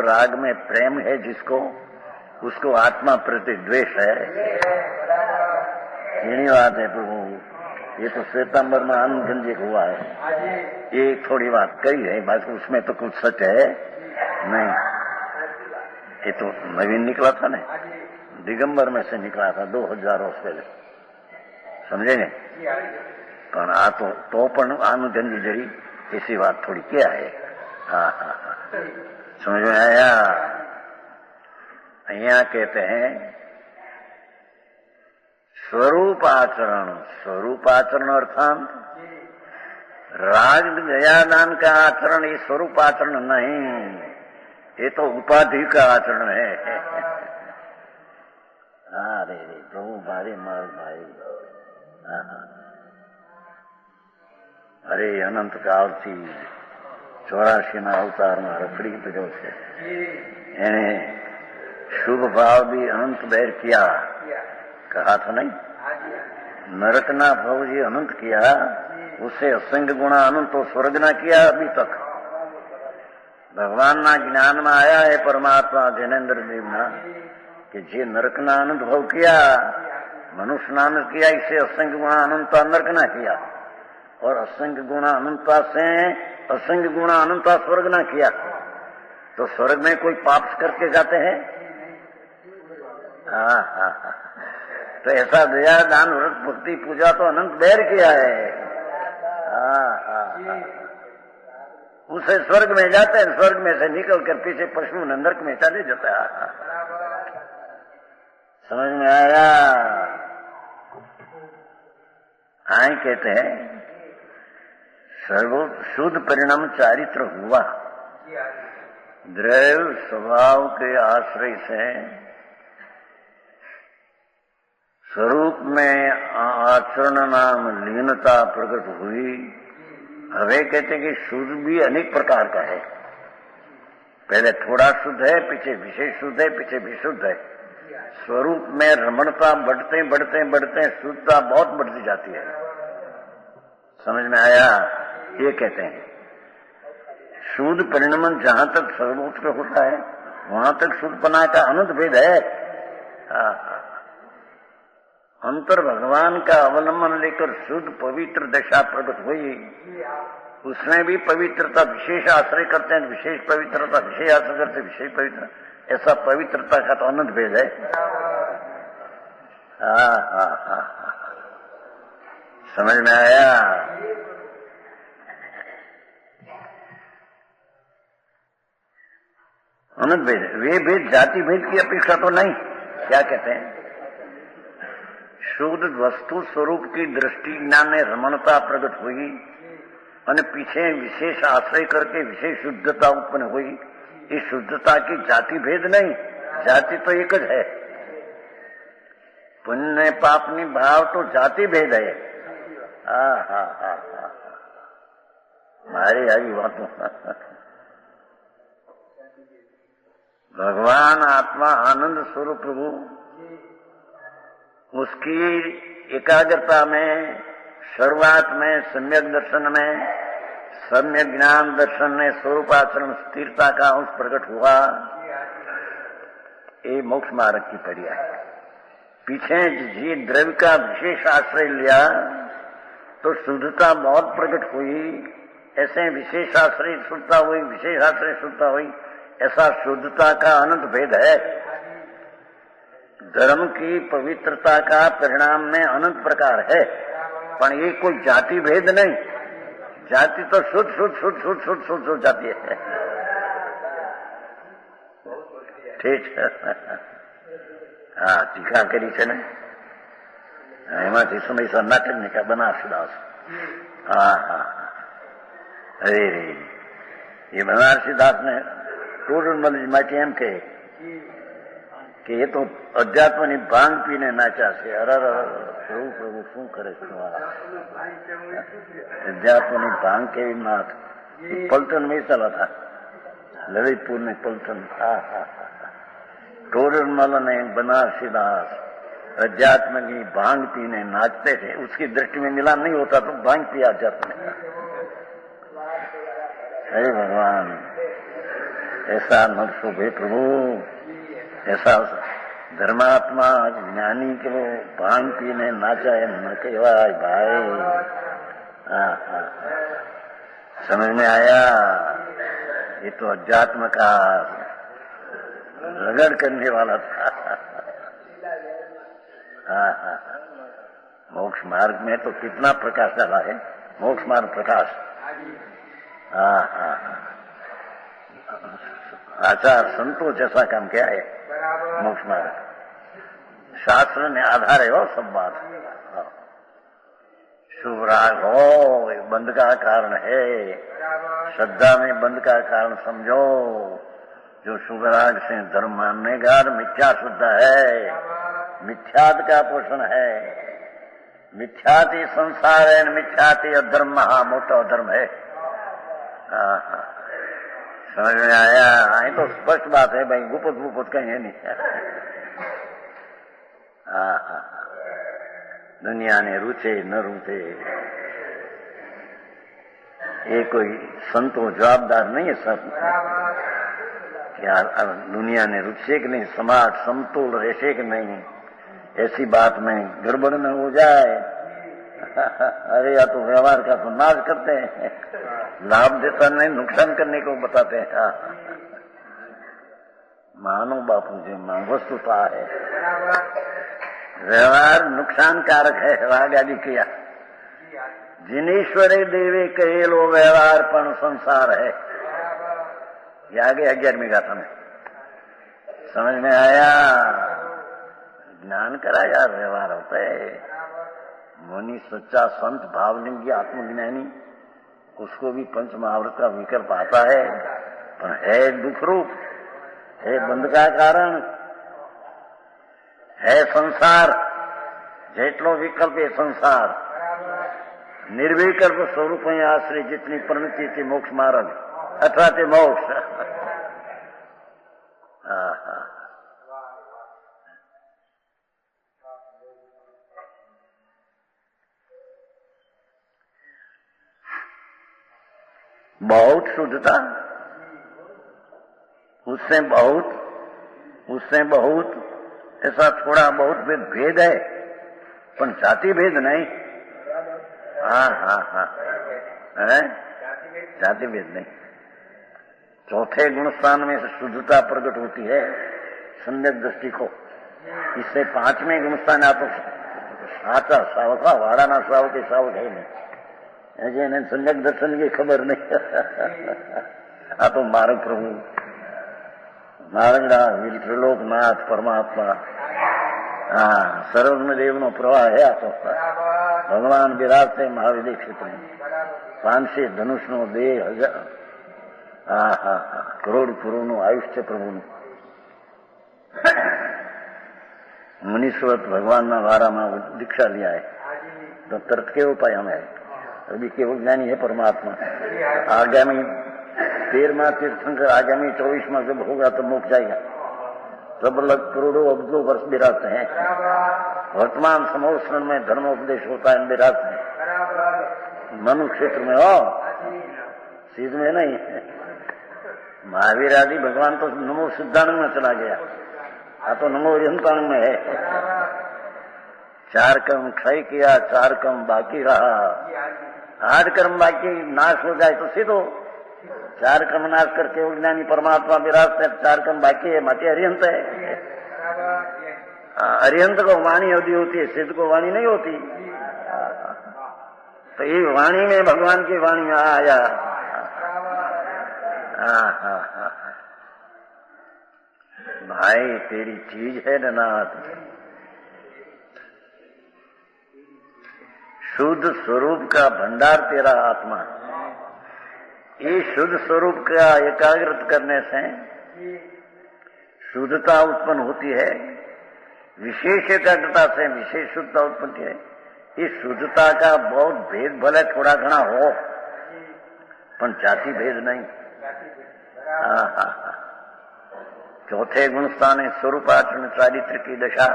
राग में प्रेम है जिसको, उसको आत्मा प्रति द्वेष है। यही बात है प्रभु। ये तो श्वेतांबर में आनंद जी हुआ है, ये थोड़ी बात कही है, बाकी उसमें तो कुछ सच है नहीं। ये तो नवीन निकला था ना, दिगंबर में से निकला था 2000 वर्ष पहले, समझेंगे? पर आ तो पण आनंद जरी ऐसी बात थोड़ी क्या है। समझ में आया? यहाँ कहते हैं स्वरूप आचरण अर्थात राग दयादान का आचरण, ये स्वरूप आचरण नहीं, ये तो उपाधि का आचरण है। अरे प्रभु भारी मार भाई। अरे अनंत काल थी 84 અવતારમાં રખડી પડ્યો છે. એને શુભ ભાવ भी अनंत बैर किया, कहा था नहीं. नरक ना भाव जी अनंत किया, उसे असंग गुणा अनंत तो स्वर्ग ना किया अभी तक. भगवान ना ज्ञान में आया है परमात्मा जैनेन्द्र देव ना कि जे नरक ना अनंत भाव किया, मनुष्य ना अनंत किया, इसे असंग गुणा अनंता नरक ना किया, और असंग गुणा अनंता से असंग गुणा अनंता स्वर्ग ना किया. तो स्वर्ग में कोई पाप करके जाते हैं? हाँ हाँ हाँ. तो ऐसा दया दान व्रत भक्ति पूजा तो अनंत बैर किया है. हाँ हाँ हाँ. उसे स्वर्ग में जाते हैं, स्वर्ग में से निकल कर पीछे पशु नरक में चले जाता है. समझ में आया? आए कहते हैं सर्व शुद्ध परिणाम चारित्र हुआ. द्रव्य स्वभाव के आश्रय से स्वरूप में आचरण नाम लीनता प्रकट हुई. हवे कहते कि शुद्ध भी अनेक प्रकार का है. पहले थोड़ा शुद्ध है, पीछे विशेष शुद्ध है, पीछे विशुद्ध है. स्वरूप में रमणता बढ़ते बढ़ते बढ़ते शुद्धता बहुत बढ़ती जाती है. समझ में आया? ये कहते हैं शुद्ध परिणाम जहां तक सर्वोत्कृष्ट होता है वहां तक शुद्धपना का अनंत भेद है. अंतर भगवान का अवलंबन लेकर शुद्ध पवित्र दशा प्रकट हुई. उसमें भी पवित्रता विशेष आश्रय करते हैं, विशेष पवित्रता विशेष आश्रय करते, विशेष पवित्र. ऐसा पवित्रता का तो अनंत भेद है. हाँ हाँ हाँ. समझ में आया? अनंत भेद. वे भेद जाति भेद की अपेक्षा तो नहीं. क्या कहते हैं? शुद्ध वस्तु स्वरूप की दृष्टि ज्ञान में रमणता प्रकट हुई और पीछे विशेष आश्रय करके विशेष शुद्धता उत्पन्न हुई. इस शुद्धता की जाति भेद नहीं, जाति तो एक है. पुण्य पापनी भाव तो जाति भेद है. हाँ हाँ हाँ हाँ. मारी आई बातों. भगवान आत्मा आनंद स्वरूप प्रभु उसकी एकाग्रता में, शुरुआत में, सम्यक दर्शन में, सम्यक ज्ञान दर्शन में स्वरूपाचरण स्थिरता का अंश प्रकट हुआ. ये मोक्ष मार्ग की प्रक्रिया है. पीछे जी द्रव्य का विशेष आश्रय लिया तो शुद्धता बहुत प्रकट हुई. ऐसे विशेष आश्रय शुद्धता हुई, विशेष आश्रय शुद्धता हुई. ऐसा शुद्धता का अनंत भेद है. धर्म की पवित्रता का परिणाम में अनंत प्रकार है, पर ये कोई जाति भेद नहीं. जाति तो शुद्ध शुद्ध शुद्ध शुद्ध शुद्ध शुद्ध शुद्ध जाती है. ठीक है. हाँ, टीका करी છે ને એમાંથી સમય નાટક ને કા બનારસી દાસ. हाँ हाँ. अरे ये बनारसी दास ने ટોરલ નોલેજ માટે એમ કહે કે એ તો અધ્યાત્મની ભાંગ પીને નાચ્યા છે. અરર પ્રભુ પ્રભુ શું કરે છે? અધ્યાત્મની ભાંગ કેવી નાથ. પલટન વેચાલા હતા, લલિતપુર ને પલટન. હા હા હા. टोरल ने बनारसी दास अध्यात्म की भांग पीने नाचते थे. उसकी दृष्टि में मिलान नहीं होता तो भांग पिया अध्यात्म ने. अरे भगवान, ऐसा न शोभे प्रभु. ऐसा धर्मात्मा ज्ञानी के वो भांग पीने नाचा है न कहवाय भाई. हाँ हाँ. समझ में आया? ये तो अध्यात्म का रगड़ करने वाला था. हाँ हाँ. मोक्ष मार्ग में तो कितना प्रकाश डाला है. मोक्ष मार्ग प्रकाश. हाँ हाँ. आचार संतों जैसा काम क्या है मोक्ष मार्ग. शास्त्र ने आधार है वो सब बात. शुभ राग हो बंध का कारण है. श्रद्धा में बंध का कारण समझो. जो शुभ राग से धर्म मानने का मिथ्या शुद्ध है. मिथ्यात का पोषण है. मिथ्याति संसार है, मिथ्याति अधर्म महा मोटा धर्म है. हाँ हाँ. समझ में आया? हाँ, तो स्पष्ट बात है भाई, गुपत गुपत कहीं है नहीं। हाँ, दुनिया ने रुचे न रुचे, ये कोई संतो जवाबदार नहीं है सब क्या दुनिया ने रुचे कि नहीं, समाज समतोल रहसे कि नहीं, ऐसी बात में गड़बड़ न हो जाए। अरे या तो व्यवहार का तो नाश करते हैं, लाभ देता नहीं, नुकसान करने को बताते हैं। मानो बापू जी वस्तुता है, व्यवहार नुकसान कारक है। राग आदि किया जिनेश्वरे देवे कहेलो व्यवहार पण संसार है, ये आगे 11वीं गाथा में समझ में आया। ज्ञान करा यार, व्यवहार होता है। मुनि सच्चा संत भावलिंगी आत्मज्ञानी, उसको भी पंच महावृत का विकल्प आता है, पर है दुख रूप, है बंध का कारण, है संसार। जेटलो विकल्प है संसार, निर्विकल्प स्वरूप आश्रय जितनी परिणति थी मोक्ष मार्ग अथवा ते मोक्ष। बहुत शुद्धता, उससे बहुत ऐसा थोड़ा बहुत भेद है, पर जाति भेद नहीं। हाँ, जाति भेद नहीं। चौथे गुण स्थान में से शुद्धता प्रकट होती है सम्यक दृष्टि को। इससे 5वें गुण स्थान आप साचा सावका वाराना सावक सावक है नहीं, ऐसे ने सम्यक दर्शन की खबर नहीं। आ तो मारो प्रभु नारायण त्रिलोकनाथ परमात्मा, हाँ सर्वज्ञ देव नो प्रवाह है। आ तो भगवान विराजते महाविद्य क्षेत्र में, 500 धनुष नो 2000 કરોડ નું આયુષ્ય પ્રભુનું. मुनीश्वरत भगवान ना वारा में दीक्षा लिया है तो तर्क के उपाय हमें है, अभी केवल ज्ञानी है परमात्मा। आगामी 13वां तीर्थंकर आगामी 24वां जब होगा तो मुक जाएगा, तब लग करोड़ों अब्दों वर्ष विराजते हैं। वर्तमान समोत्सरण में धर्मोपदेश होता है, विराजते हैं मनु क्षेत्र में हो, सीध में नहीं। महावीर आदि भगवान तो नमो सिद्धानंद में चला गया, तो नमो अरिहंतानंद में है। 4 कर्म क्षय किया, 4 कर्म बाकी रहा। 8 कर्म बाकी नाश हो जाए तो सीधो 4 कर्म नाश करके ज्ञानी परमात्मा विराजते, 4 कर्म बाकी है, माटी अरिहंत है। अरिहंत को वाणी अवधि होती है, सिद्ध को वाणी नहीं होती। तो ये वाणी में भगवान की वाणी में आया। भाई तेरी चीज है नाथ, शुद्ध स्वरूप का भंडार तेरा आत्मा। ये शुद्ध स्वरूप का एकाग्रत करने से शुद्धता उत्पन्न होती है, विशेष एकाग्रता से विशेष शुद्धता उत्पन्न है। इस शुद्धता का बहुत भेद भले थोड़ा घना हो, पर जाति भेद नहीं। चौथे गुण स्थान है स्वरूपाचरण चारित्र की दशा,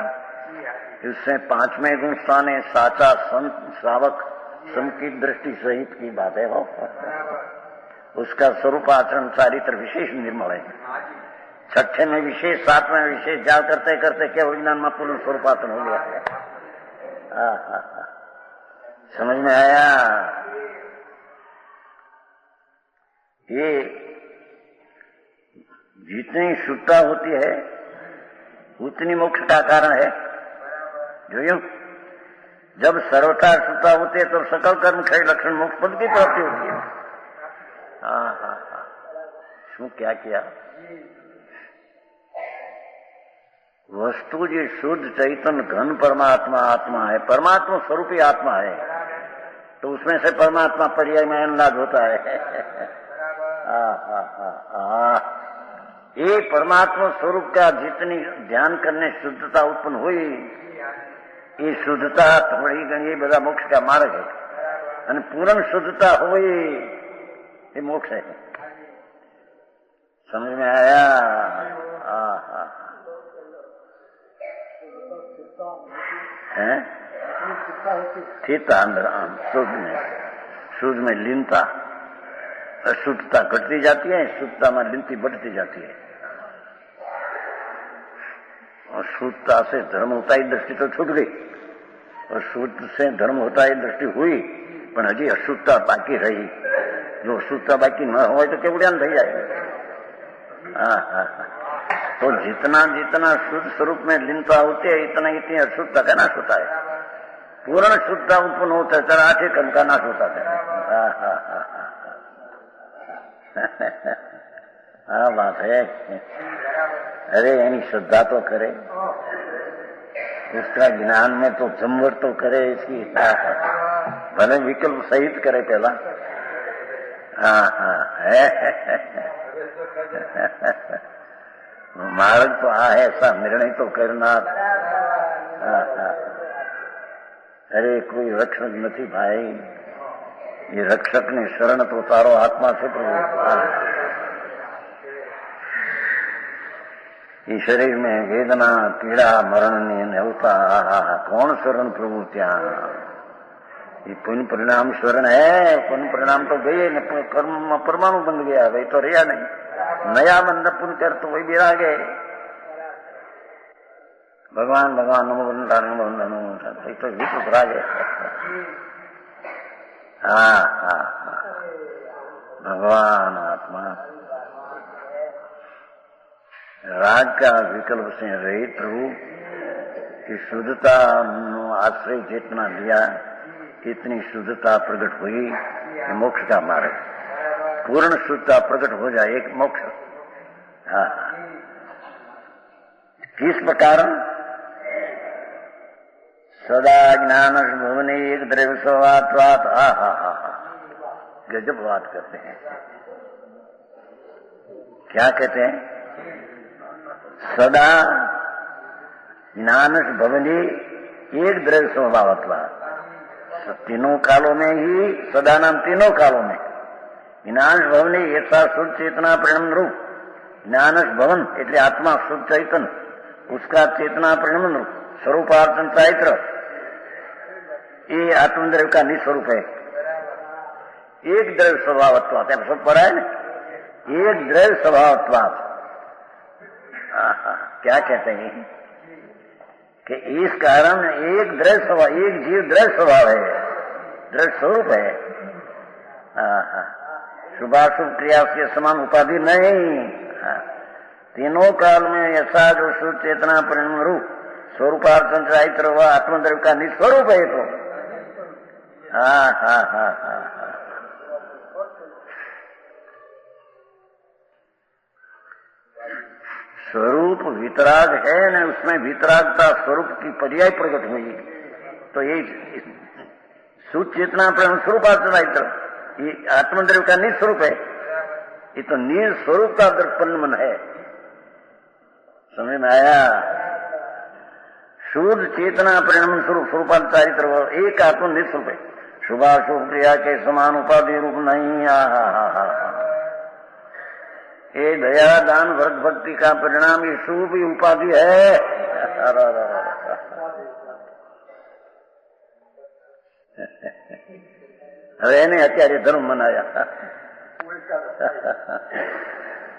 इससे 5वें गुण स्थान है साचा संत श्रावक सम की दृष्टि सहित की बातें हो, उसका स्वरूपाचरण चारित्र विशेष निर्मल है। 6ठे में विशेष, 7वें विशेष, जा करते करते केवल ज्ञान में पूर्ण स्वरूपाचरण हो गया। समझ में आया? ये जितनी शुद्धता होती है उतनी मोक्ष का कारण है। जो यूं जब सर्वथा शुद्धता होती है तब सकल कर्म क्षय लक्षण मोक्ष पद की प्राप्ति होती है। शू क्या किया? वस्तु जी शुद्ध चैतन्य घन परमात्मा आत्मा है, परमात्मा स्वरूपी आत्मा है, तो उसमें से परमात्मा पर्याय में अनुवाद होता है। ये परमात्मा स्वरूप का जितनी ध्यान करने शुद्धता उत्पन्न हुई, ये शुद्धता थोड़ी गणी बड़ा मोक्ष का मार्ग है। पूर्ण शुद्धता हुई ये मोक्ष है। समझ में आया? है थीता अंदर शुद्ध में लीनता, अशुद्धता घटती जाती है, शुद्धता में लीनती बढ़ती जाती है। और शुद्धता से धर्म होता ही दृष्टि तो छूट गई, और शुद्ध से धर्म होता ही दृष्टि हुई, पर हजी अशुद्धता बाकी रही। जो अशुद्धता बाकी न हो तो केवड़ियान थी जाए। तो जितना जितना शुद्ध स्वरूप में लीनता होती है, इतना इतनी अशुद्धता का नाश होता है। पूर्ण शुद्धता उत्पन्न होता है, तेरा 8 कर्म का नाश होता है। हाँ बात है। अरे यानी श्रद्धा तो करे, उसका ज्ञान में तो जमवर तो करे, इसकी भले विकल्प सहित करे पहला। मार्ग तो ऐसा निर्णय तो करना। अरे कोई रक्षक नहीं भाई, ये रक्षक ने शरण तो तारो आत्मा से प्रभु। ये शरीर में वेदना पीड़ा मरण ने होता, कौन शरण प्रभु त्या? ये पुण्य परिणाम शरण है। पुण्य परिणाम तो गए, कर्म परमाणु बन गया, वही तो रिया नहीं। नया बंद पुण्य कर तो वही बिरा गए। भगवान भगवान नमो तो विश्व राज है। भगवान आत्मा राग का विकल्प से रहित प्रभु की शुद्धता आश्रय जितना लिया, इतनी शुद्धता प्रकट हुई, मोक्ष का मार्ग। पूर्ण शुद्धता प्रकट हो जाए एक मोक्ष। किस प्रकार? सदा ज्ञान भुवने एक द्रव्य स्वभावात्। गजब बात करते हैं। क्या कहते हैं? सदा ज्ञान भवनी एक द्रव्य स्वभावत्वात्। तीनों कालों में ही, सदा नाम तीनों कालों में ज्ञान भवनी यथा शुद्ध चेतना परिणाम रूप। ज्ञान भवन એટલે आत्मा शुद्ध चैतन, उसका चेतना परिणाम रूप स्वरूपार्थन चारित्र, ये आत्मद्रव्य का निस्वरूप है। एक द्रव्य स्वभावत्वात्, सब पढ़ा है ना, एक द्रव्य स्वभावत्वात्। क्या कहते हैं कि इस कारण एक द्रव्य स्वभाव, एक जीव द्रव्य स्वभाव है, द्रव्य स्वरूप है। शुभाशुभ क्रिया के समान उपाधि नहीं। तीनों काल में ऐसा जो शुद्ध चेतना परिणाम रूप स्वरूपार्थन चारित्र वह आत्मद्रव्य का निस्वरूप है। तो स्वरूप वितराग है न, उसमें वितरागता स्वरूप की पर्याय प्रकट हुई। तो ये शुद्ध चेतना परिणाम स्वरूपार्थन चारित्र, ये आत्मद्रव्य का निस्वरूप है। ये तो निस्वरूप का दर्पण मन है। समझ में आया? शुद्ध चेतना परिणाम स्वरूप स्वरूपार्थन चारित्र एक आत्म निस्वरूप है। शुभाशुभ क्रिया के समान उपाधि रूप नहीं। ये दया दान व्रत भक्ति का परिणाम ये शुभ उपाधि है। હવે એને અત્યારે ધર્મ મનાયા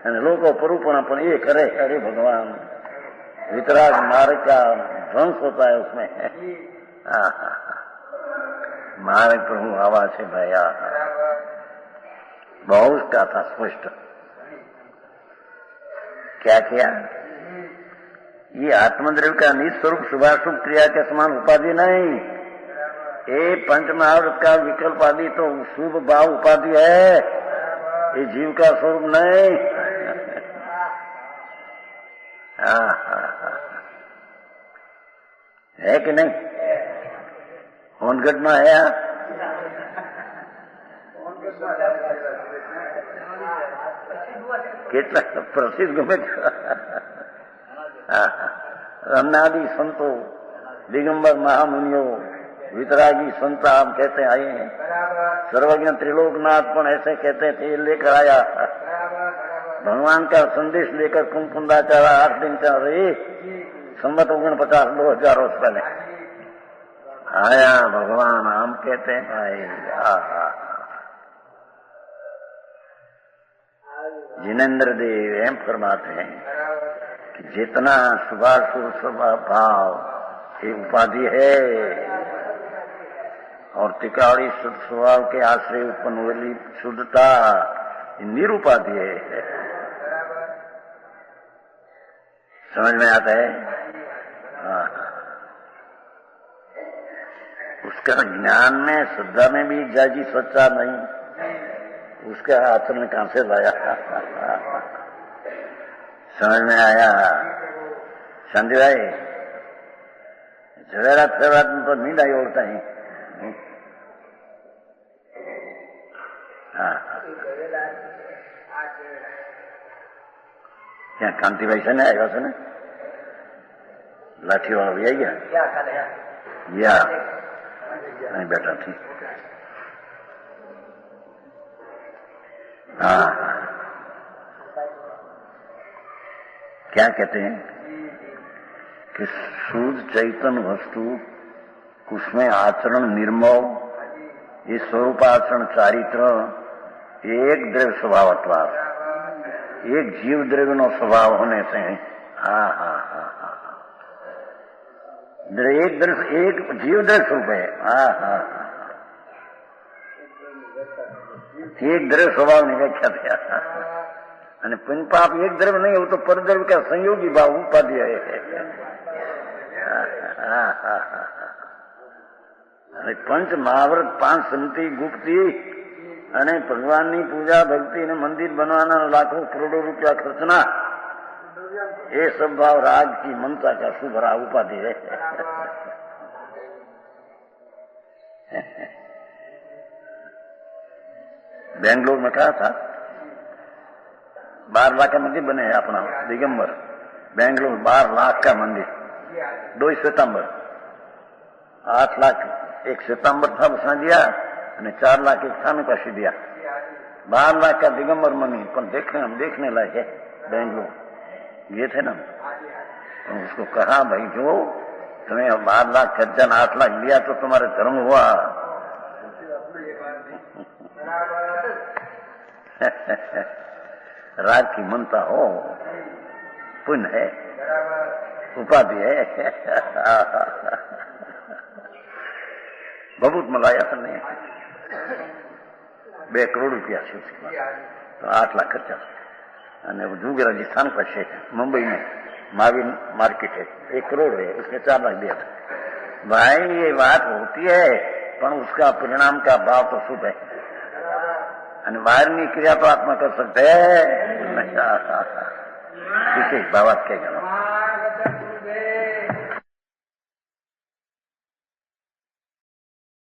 અને લોકો પરુપણા પણ એ કરે। अरे भगवान, वितराग मार्ग का ध्वंस होता है उसमें। मार्ग प्रभु आवाज है भैया, बहुत का था स्पष्ट। क्या किया? ये आत्मद्रव्य का निस्वरूप शुभाशुभ क्रिया के समान उपाधि नहीं। ये पंचमहाभूत का विकल्प आदि तो शुभ भाव उपाधि है, ये जीव का स्वरूप नहीं। है कि नहीं? होनगढ़ में है કેટલા પ્રસિદ્ધ ગમે रमनादि संतों, दिगंबर महामुनियों, वितरागी संत हम कहते आए हैं। सर्वज्ञ त्रिलोकनाथ पण ऐसे कहते थे, लेकर आया। भगवान का संदेश लेकर कुंकुंदाचार्य 8 दिन का रही, संवत 49 2000 वर्ष पहले आया भगवान। हम कहते हैं भाई जिनेन्द्र देव एम फरमाते हैं कि जितना शुभाशुभ स्वभाव ये उपाधि है और तिकाड़ी शुद्ध स्वभाव के आश्रय उत्पन्न वाली शुद्धता निरुपाधि है। समझ में आता है? उसका ज्ञान में श्रद्धा में भी जाजी सच्चा नहीं, उसका आचरण कहां से लाया? समझ में आया? शांति भाई जवेरात में तो नींद आई ओढ़ता है। क्या कांति भाई से नहीं आएगा? सुने लाठी वाला भी आई गया नहीं बेटा ठीक। क्या कहते हैं कि शुद्ध चैतन्य वस्तु उसमें आचरण निर्मल, ये स्वरूप आचरण चारित्र एक द्रव्य स्वभावत्वाद, एक जीव द्रव्य नो स्वभाव होने से एक जीव द्रव्य स्वरूप है। एक द्रव्य स्वभाव ની વ્યાખ્યા થયા અને પુણ્ય પાપ એક દ્રવ્ય નહીં, એવું તો પરદ્રવ્ય का संयोगी भाव उपाधि है। पंच महाव्रत 5 संति गुप्ती અને ભગવાનની પૂજા ભક્તિ ને મંદિર बनवाना लाखों करोड़ों रुपया खर्चना, ये सब भाव राग की ममता का सुभरा उपाधि है। बेंगलोर में कहा था 12 लाख का मंदिर बने है अपना दिगंबर, बेंगलोर 12 लाख का मंदिर 2 सितंबर, 8 लाख 1 सितंबर था उसने दिया અને 4 लाख एक थाने पासी दिया, 12 लाख का दिगंबर मंदिर। पर हम देखने लायक है, बेंगलोर गए थे ना, तो उसको कहा भाई जो तुम्हें 12 लाख खर्चा 8 लाख दिया तो तुम्हारे धर्म हुआ। राग की मनता हो, पुण्य है, उपाधि है। बहुत मलाया ने 2 करोड़ रुपया से तो 8 लाख खर्चा। जूगे राजस्थान का शेख मुंबई में महावीर मार्केट है, 1 करोड़ है, उसने 4 लाख दिया था। भाई ये बात होती है, पर उसका परिणाम का भाव तो शुभ है। बाहर क्रिया तो आत्मा कर सकते हैं, विशेष भावात कहेगा।